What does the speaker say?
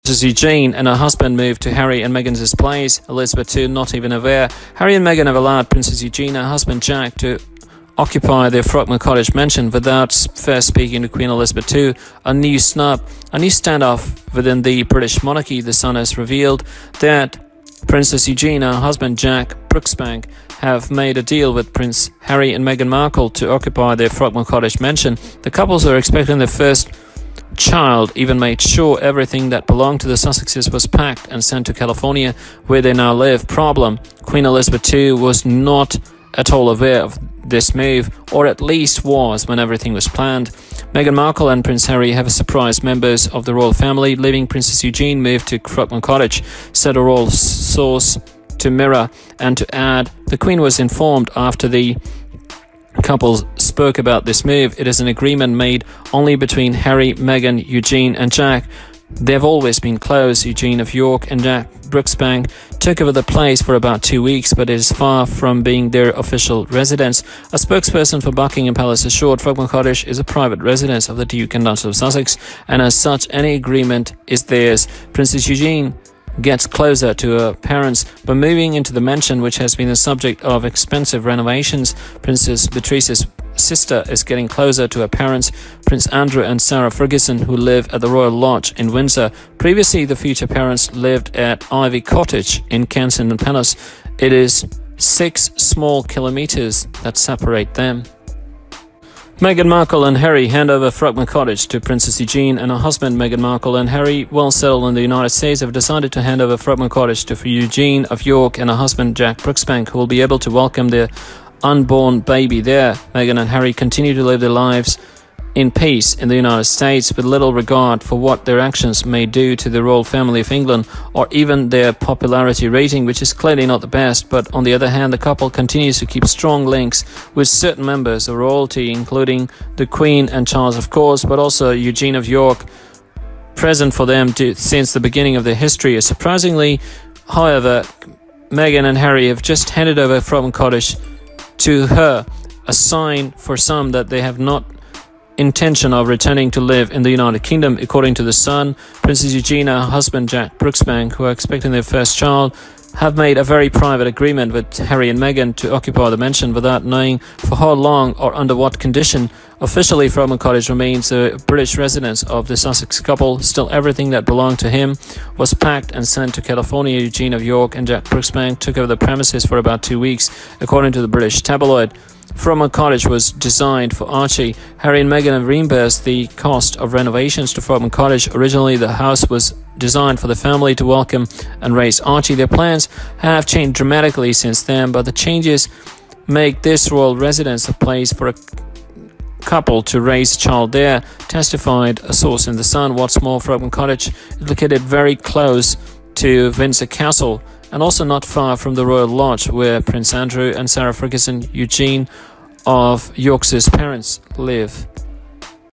Princess Eugenie and her husband moved to Harry and Meghan's place, Elizabeth II not even aware. Harry and Meghan have allowed Princess Eugenie and her husband Jack to occupy their Frogmore Cottage mansion without first speaking to Queen Elizabeth II. A new standoff within the British monarchy. The Sun has revealed that Princess Eugenie and her husband Jack Brooksbank have made a deal with Prince Harry and Meghan Markle to occupy their Frogmore Cottage mansion. The couples are expecting their first child, even made sure everything that belonged to the Sussexes was packed and sent to California, where they now live. Problem: Queen Elizabeth II was not at all aware of this move, or at least was when everything was planned. Meghan Markle and Prince Harry have surprised members of the royal family, leaving Princess Eugenie moved to Frogmore Cottage, said a royal source to Mirror. And to add, the Queen was informed after the couple spoke about this move. It is an agreement made only between Harry, Meghan, Eugenie and Jack. They've always been close. Eugenie of York and Jack Brooksbank took over the place for about 2 weeks, but it is far from being their official residence. A spokesperson for Buckingham Palace assured Frogmore Cottage is a private residence of the Duke and Duchess of Sussex, and as such any agreement is theirs. Princess Eugenie gets closer to her parents by moving into the mansion, which has been the subject of expensive renovations. Princess Beatrice's sister is getting closer to her parents, Prince Andrew and Sarah Ferguson, who live at the Royal Lodge in Windsor. Previously, the future parents lived at Ivy Cottage in Kensington Palace. It is 6 small kilometers that separate them. Meghan Markle and Harry hand over Frogmore Cottage to Princess Eugenie and her husband Meghan Markle and Harry, well settled in the United States, have decided to hand over Frogmore Cottage to Eugenie of York and her husband Jack Brooksbank, who will be able to welcome their unborn baby there. Meghan and Harry continue to live their lives in peace in the United States, with little regard for what their actions may do to the royal family of England or even their popularity rating, which is clearly not the best. But on the other hand, the couple continues to keep strong links with certain members of royalty, including the Queen and Charles, of course, but also Eugenie of York, present for them since the beginning of their history. Surprisingly, however, Meghan and Harry have just handed over Frogmore Cottage to her, a sign for some that they have not intention of returning to live in the United Kingdom. According to The Sun, Princess Eugenie and her husband Jack Brooksbank, who are expecting their first child, have made a very private agreement with Harry and Meghan to occupy the mansion without knowing for how long or under what condition. Officially, Frogmore Cottage remains a British residence of the Sussex couple. Still, everything that belonged to him was packed and sent to California. Eugenie of York and Jack Brooksbank took over the premises for about 2 weeks, according to the British tabloid. Frogmore Cottage was designed for Archie. Harry and Meghan have reimbursed the cost of renovations to Frogmore Cottage. Originally, the house was designed for the family to welcome and raise Archie. Their plans have changed dramatically since then, but the changes make this royal residence a place for a couple to raise a child there, testified a source in The Sun. What's more, Frogmore Cottage is located very close to Windsor Castle and also not far from the Royal Lodge, where Prince Andrew and Sarah Ferguson, Eugenie of York's parents, live.